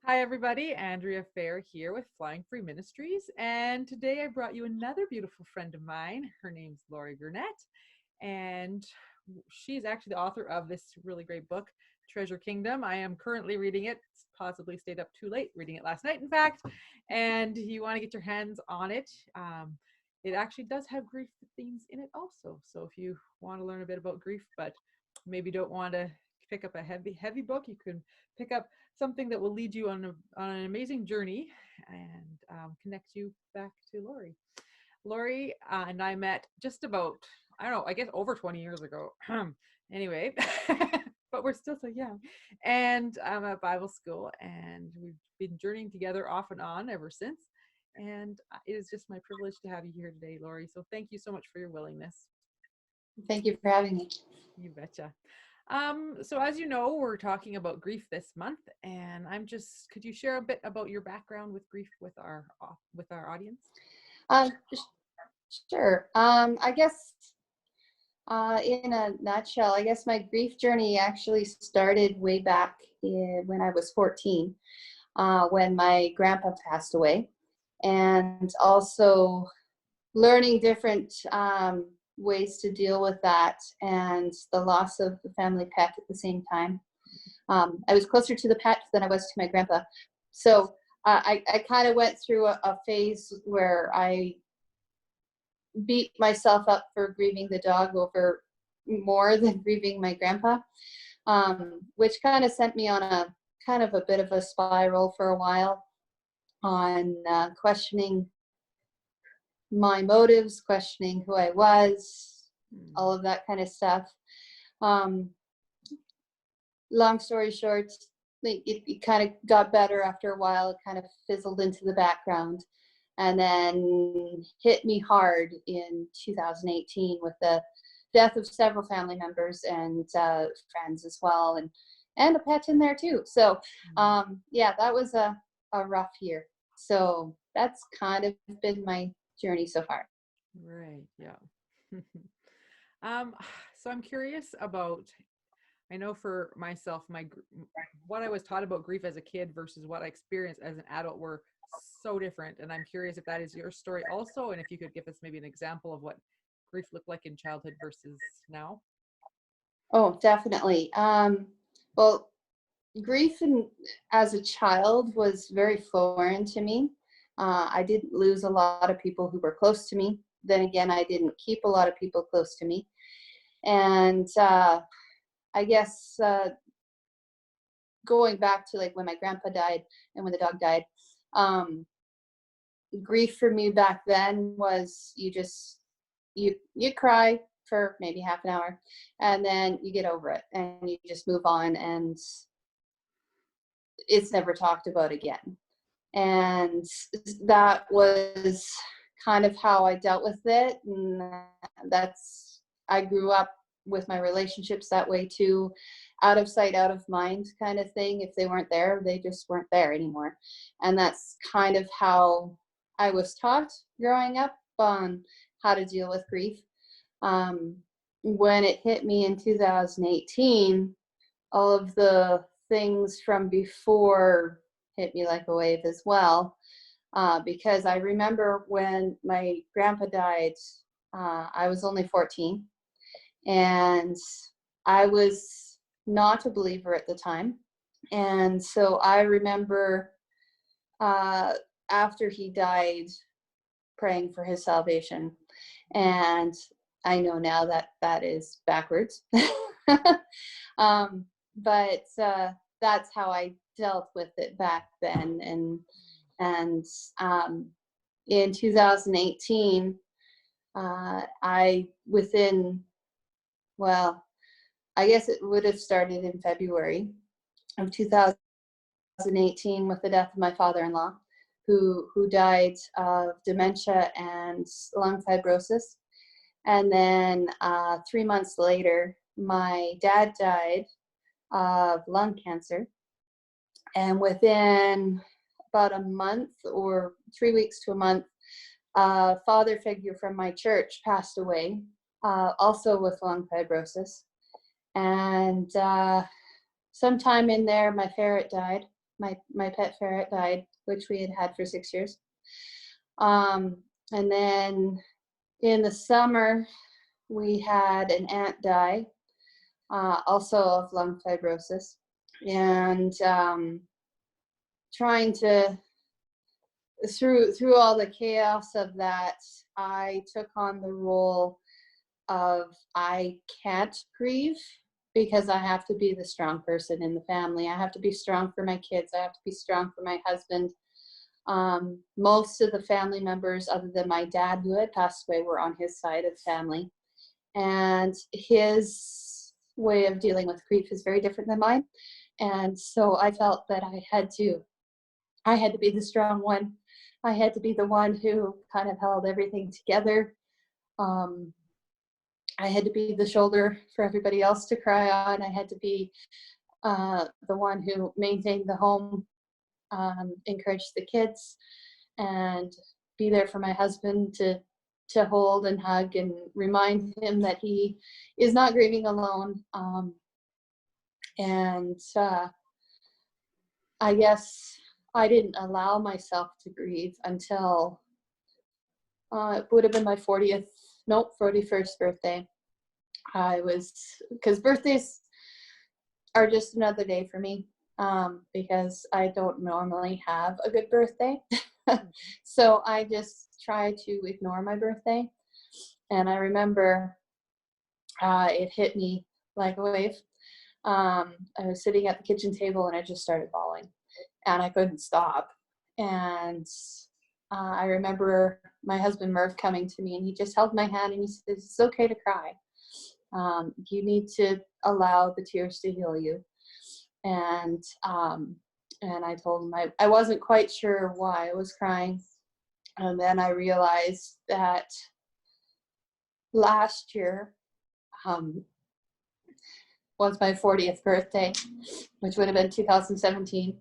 Hi, everybody. Andrea Fair here with Flying Free Ministries. And today I brought you another beautiful friend of mine. Her name's Lorie Gurnett. And she's actually the author of this really great book, Treasure Kingdom. I am currently reading it, possibly stayed up too late reading it last night, in fact. And you want to get your hands on it. It actually does have grief themes in it also. So if you want to learn a bit about grief, but maybe don't want to pick up a heavy book, you can pick up something that will lead you on an amazing journey and connect you back to Lorie. Lorie and I met just about, I don't know, I guess over 20 years ago. Anyway, but we're still so young. And I'm at Bible school, and we've been journeying together off and on ever since. And it is just my privilege to have you here today, Lorie. So thank you so much for your willingness. Thank you for having me. You betcha. So as you know, we're talking about grief this month, and could you share a bit about your background with grief with our audience? Um, sure. I guess in a nutshell, I guess my grief journey actually started way back when I was 14, when my grandpa passed away, and also learning different ways to deal with that and the loss of the family pet at the same time. I was closer to the pet than I was to my grandpa. So I kind of went through a phase where I beat myself up for grieving the dog over more than grieving my grandpa, which kind of sent me on a kind of a bit of a spiral for a while on questioning my motives, questioning who I was, all of that kind of stuff. Long story short, it kind of got better after a while. It kind of fizzled into the background, and then hit me hard in 2018 with the death of several family members and friends as well, and a pet in there too. So yeah, that was a rough year. So that's kind of been my journey so far. Right. Yeah. um, so I'm curious about. I know for myself, what I was taught about grief as a kid versus what I experienced as an adult were so different, and I'm curious if that is your story also, and if you could give us maybe an example of what grief looked like in childhood versus now. Oh, definitely. Well, grief as a child was very foreign to me. I didn't lose a lot of people who were close to me. Then again, I didn't keep a lot of people close to me. And I guess going back to like when my grandpa died and when the dog died, grief for me back then was you cry for maybe half an hour and then you get over it and you just move on, and it's never talked about again. And that was kind of how I dealt with it. And I grew up with my relationships that way too, out of sight, out of mind kind of thing. If they weren't there, they just weren't there anymore. And that's kind of how I was taught growing up on how to deal with grief. When it hit me in 2018, all of the things from before hit me like a wave as well, because I remember when my grandpa died, I was only 14, and I was not a believer at the time. And so I remember after he died, praying for his salvation. And I know now that that is backwards. But that's how I dealt with it back then. And in 2018, well, I guess it would have started in February of 2018 with the death of my father-in-law, who died of dementia and lung fibrosis. And then 3 months later, my dad died of lung cancer. And within about a month or 3 weeks to a month, a father figure from my church passed away, also with lung fibrosis. And sometime in there, my ferret died. my pet ferret died, which we had had for 6 years. And then in the summer, we had an aunt die, also of lung fibrosis. And trying to, through all the chaos of that, I took on the role of I can't grieve because I have to be the strong person in the family. I have to be strong for my kids. I have to be strong for my husband. Most of the family members, other than my dad, who had passed away, were on his side of the family. And his way of dealing with grief is very different than mine. And so I felt that I had to be the strong one. I had to be the one who kind of held everything together. I had to be the shoulder for everybody else to cry on. I had to be the one who maintained the home, encouraged the kids, and be there for my husband to hold and hug and remind him that he is not grieving alone. And I guess I didn't allow myself to grieve until it would have been my 41st birthday. Because birthdays are just another day for me, because I don't normally have a good birthday. So I just try to ignore my birthday. And I remember it hit me like a wave. I was sitting at the kitchen table and I just started bawling and I couldn't stop. And I remember my husband Merv coming to me and he just held my hand and he said, "It's okay to cry. You need to allow the tears to heal you." And I told him I wasn't quite sure why I was crying. And then I realized that last year was my 40th birthday, which would have been 2017.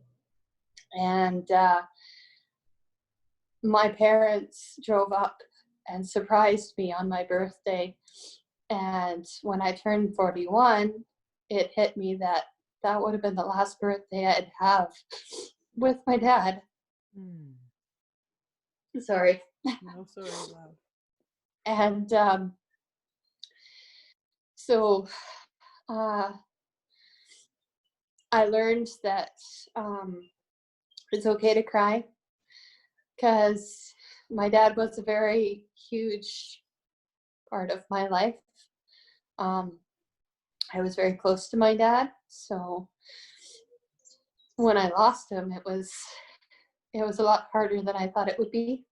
And my parents drove up and surprised me on my birthday. And when I turned 41, it hit me that that would have been the last birthday I'd have with my dad. Sorry. No, sorry, love. And so I learned that it's okay to cry, because my dad was a very huge part of my life. I was very close to my dad, so when I lost him, it was a lot harder than I thought it would be.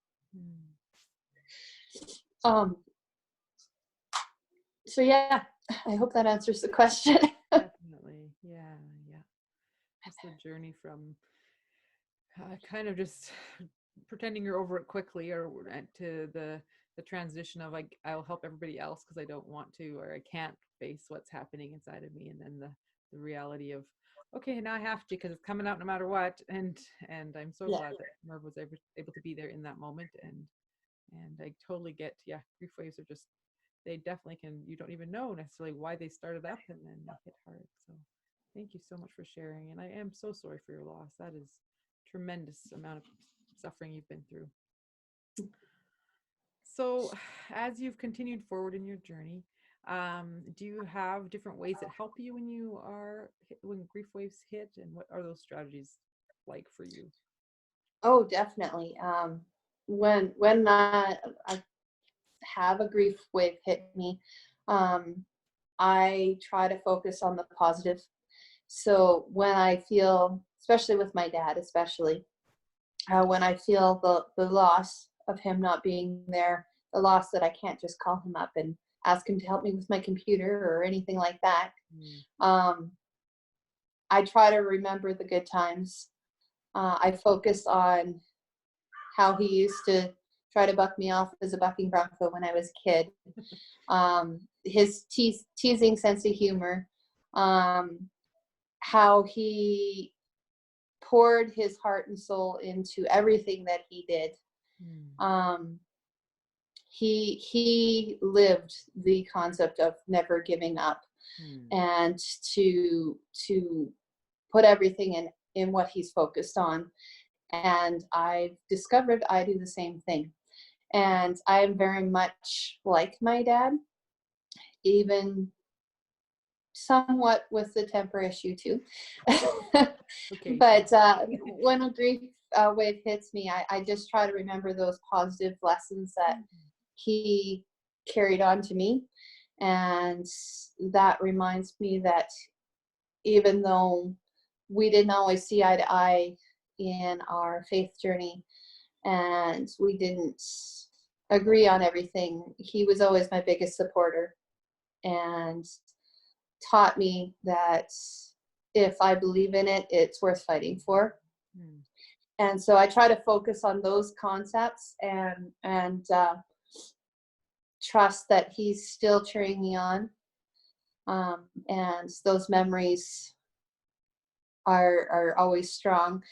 So yeah, I hope that answers the question. Definitely. Yeah. It's the journey from kind of just pretending you're over it quickly, or to the transition of like, I'll help everybody else because I don't want to, or I can't face what's happening inside of me, and then the reality of, okay, now I have to because it's coming out no matter what. And I'm so Yeah. glad that Merv was able to be there in that moment. And I totally get, yeah, grief waves are just, they definitely can, you don't even know necessarily why they started up, and then they hit hard. So thank you so much for sharing. And I am so sorry for your loss. That is tremendous amount of suffering you've been through. So as you've continued forward in your journey, do you have different ways that help you when grief waves hit, and what are those strategies like for you? Oh, definitely. When I have a grief wave hit me, I try to focus on the positive. So when I feel, especially with my dad, when I feel the loss of him not being there, the loss that I can't just call him up and ask him to help me with my computer or anything like that, I try to remember the good times. I focus on how he used to try to buck me off as a bucking bronco when I was a kid. His teasing sense of humor, how he poured his heart and soul into everything that he did. He lived the concept of never giving up, and to put everything in what he's focused on. And I've discovered I do the same thing. And I'm very much like my dad, even somewhat with the temper issue too. Okay. But when a grief wave hits me, I just try to remember those positive lessons that he carried on to me. And that reminds me that even though we didn't always see eye to eye in our faith journey and we didn't agree on everything, he was always my biggest supporter and taught me that if I believe in it, it's worth fighting for. Hmm. And so I try to focus on those concepts and trust that he's still cheering me on. And those memories are always strong.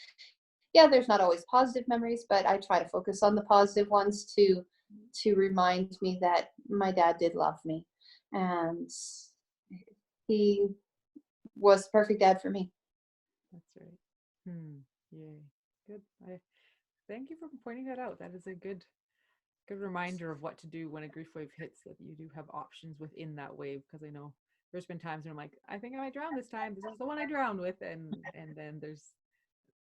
Yeah, there's not always positive memories, but I try to focus on the positive ones to remind me that my dad did love me, and he was the perfect dad for me. That's right. Yay. Good. I thank you for pointing that out. That is a good reminder of what to do when a grief wave hits, that you do have options within that wave. Because I know there's been times when I'm like, I think I might drown this time. This is the one I drowned with, and then there's,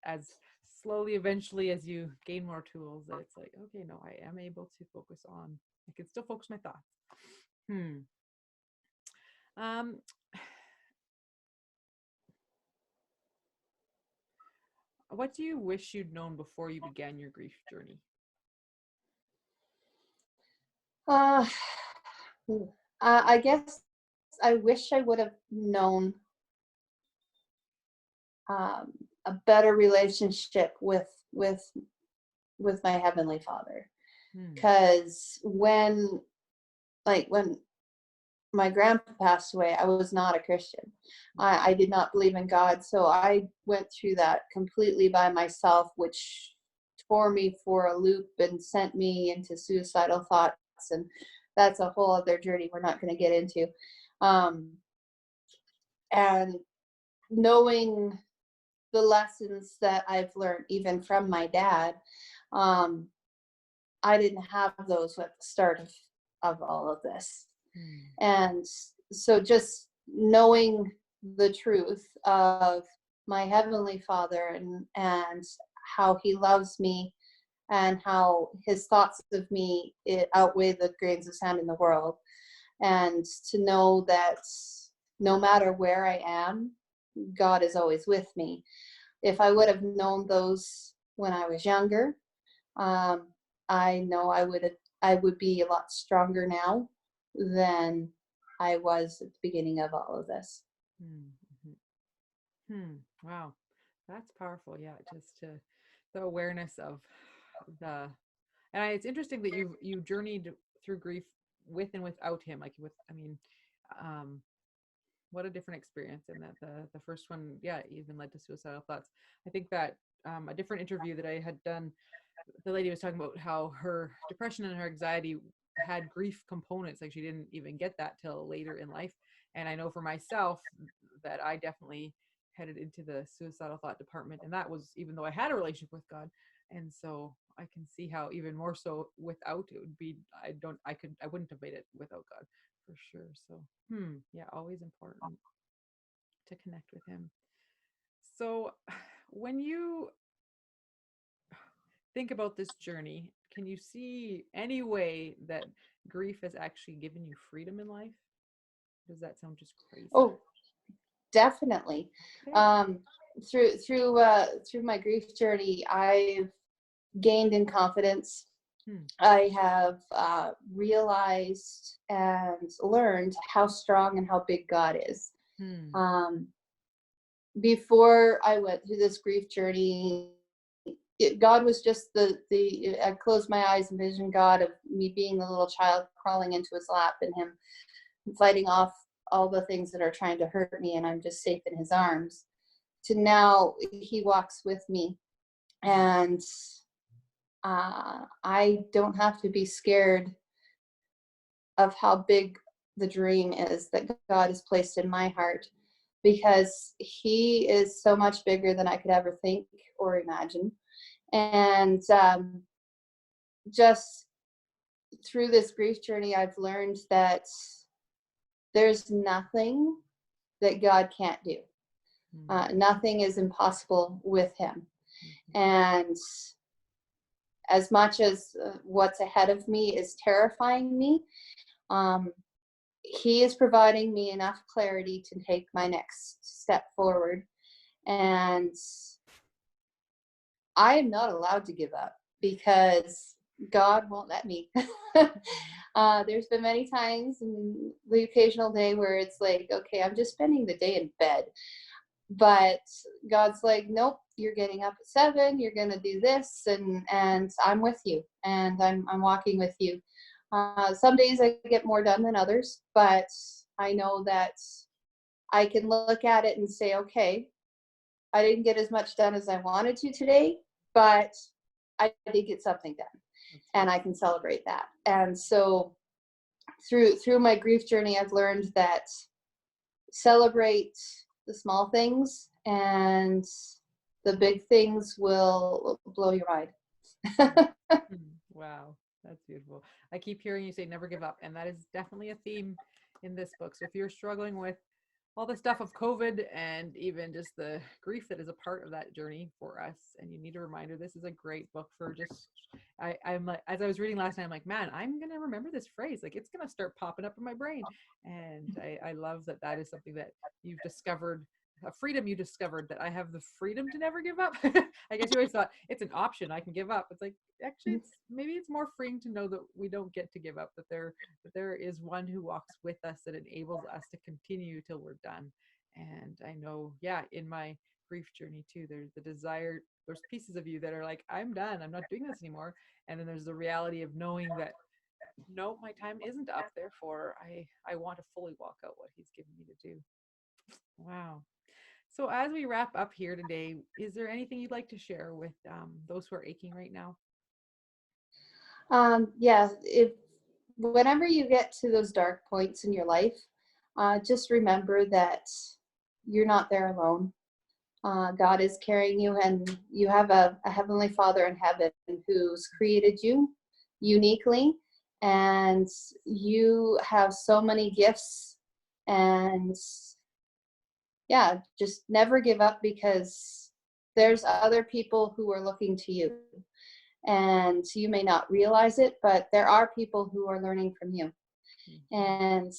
as slowly eventually as you gain more tools, that it's like, okay, no, I am able to focus on, I can still focus my thoughts. Um what do you wish you'd known before you began your grief journey? Uh, I guess I wish I would have known um, a better relationship with my heavenly Father, Hmm. because when my grandpa passed away, I was not a Christian. I did not believe in God, so I went through that completely by myself, which tore me for a loop and sent me into suicidal thoughts. And that's a whole other journey we're not going to get into. Um, and knowing the lessons that I've learned, even from my dad, um, I didn't have those at the start of all of this. Hmm. And so just knowing the truth of my heavenly Father and how he loves me and how his thoughts of me outweigh the grains of sand in the world, and to know that no matter where I am, God is always with me. If I would have known those when I was younger, um, I know I would be a lot stronger now than I was at the beginning of all of this. Hmm. Wow, that's powerful. Yeah, just to the awareness of the, and it's interesting that you journeyed through grief with and without him. Like with, I mean, um, what a different experience. And that the first one, yeah, even led to suicidal thoughts. I think that a different interview that I had done, the lady was talking about how her depression and her anxiety had grief components. Like she didn't even get that till later in life. And I know for myself that I definitely headed into the suicidal thought department, and that was even though I had a relationship with God. And so I can see how even more so without it would be, I wouldn't have made it without God for sure. So yeah, always important to connect with him. So when you think about this journey, can you see any way that grief has actually given you freedom in life? Does that sound just crazy? Oh, definitely. Okay. Um, through my grief journey, I've gained in confidence. Hmm. I have realized and learned how strong and how big God is. Hmm. Um, before I went through this grief journey, God was just the I closed my eyes and visioned God of me being a little child crawling into his lap and him fighting off all the things that are trying to hurt me, and I'm just safe in his arms. To now he walks with me, and I don't have to be scared of how big the dream is that God has placed in my heart. because he is so much bigger than I could ever think or imagine. And just through this grief journey, I've learned that there's nothing that God can't do. Nothing is impossible with him. Mhm. And as much as what's ahead of me is terrifying me, um, he is providing me enough clarity to take my next step forward. And I am not allowed to give up because God won't let me. There's been many times in the occasional day where it's like, okay, I'm just spending the day in bed. But God's like, nope, you're getting up at 7, you're gonna do this, and I'm with you, and I'm walking with you. Some days I get more done than others, but I know that I can look at it and say, okay, I didn't get as much done as I wanted to today, but I did get something done, That's and right. I can celebrate that. And so through my grief journey, I've learned that celebrate the small things, and the big things will blow your mind. Wow, that's beautiful. I keep hearing you say never give up, and that is definitely a theme in this book. So if you're struggling with all the stuff of COVID and even just the grief that is a part of that journey for us, and you need a reminder, this is a great book for just. I'm like, as I was reading last night, I'm like, man, I'm gonna remember this phrase. Like, it's gonna start popping up in my brain, and I love that that is something that you've discovered, a freedom you discovered, that I have the freedom to never give up. I guess you always thought it's an option, I can give up. It's like, actually, it's maybe it's more freeing to know that we don't get to give up, that there is one who walks with us, that enables us to continue till we're done. And I know, yeah, in my grief journey too, there's the desire, there's pieces of you that are like, I'm done, I'm not doing this anymore. And then there's the reality of knowing that no, my time isn't up, therefore I want to fully walk out what he's given me to do. Wow. So as we wrap up here today, is there anything you'd like to share with those who are aching right now? Yeah, if whenever you get to those dark points in your life, just remember that you're not there alone. God is carrying you, and you have a heavenly Father in heaven who's created you uniquely, and you have so many gifts. And yeah, just never give up, because there's other people who are looking to you, and you may not realize it, but there are people who are learning from you. Mhm. And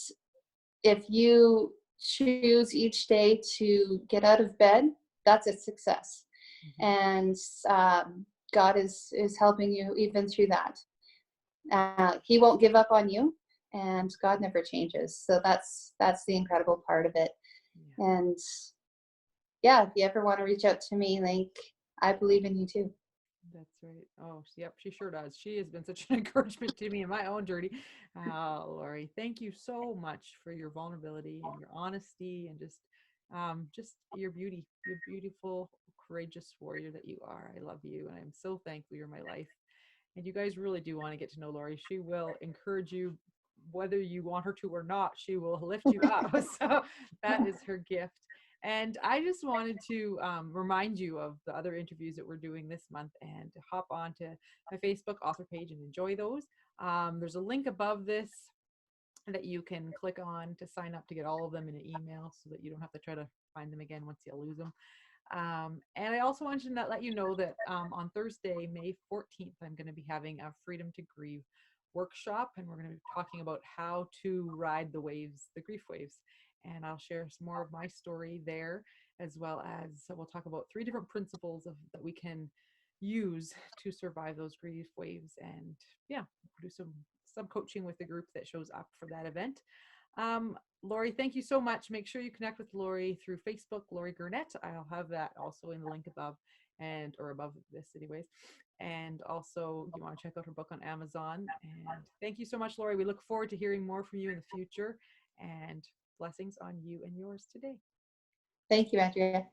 if you choose each day to get out of bed, that's a success. Mhm. And God is helping you even through that. He won't give up on you, and God never changes. So that's the incredible part of it. Yeah. And yeah, if you ever want to reach out to me, like, I believe in you too. That's right. Oh, yep, she sure does. She has been such an encouragement to me in my own journey. Lorie, thank you so much for your vulnerability and your honesty, and just your beauty, your beautiful, courageous warrior that you are. I love you, and I'm so thankful you're in my life. And you guys really do want to get to know Lorie. She will encourage you, whether you want her to or not. She will lift you up. So that is her gift. And I just wanted to remind you of the other interviews that we're doing this month, and to hop on to my Facebook author page and enjoy those. There's a link above this that you can click on to sign up to get all of them in an email, so that you don't have to try to find them again once you lose them. And I also wanted to let you know that on Thursday, May 14th, I'm going to be having a Freedom to Grieve workshop, and we're going to be talking about how to ride the waves, the grief waves. And I'll share some more of my story there, as well as we'll talk about 3 different principles that we can use to survive those grief waves. And yeah, do some coaching with the group that shows up for that event. Lorie, thank you so much. Make sure you connect with Lorie through Facebook, Lorie Gurnett. I'll have that also in the link above, and or above this anyways. And also you want to check out her book on Amazon. And thank you so much, Lorie. We look forward to hearing more from you in the future, and blessings on you and yours today. Thank you, Andrea.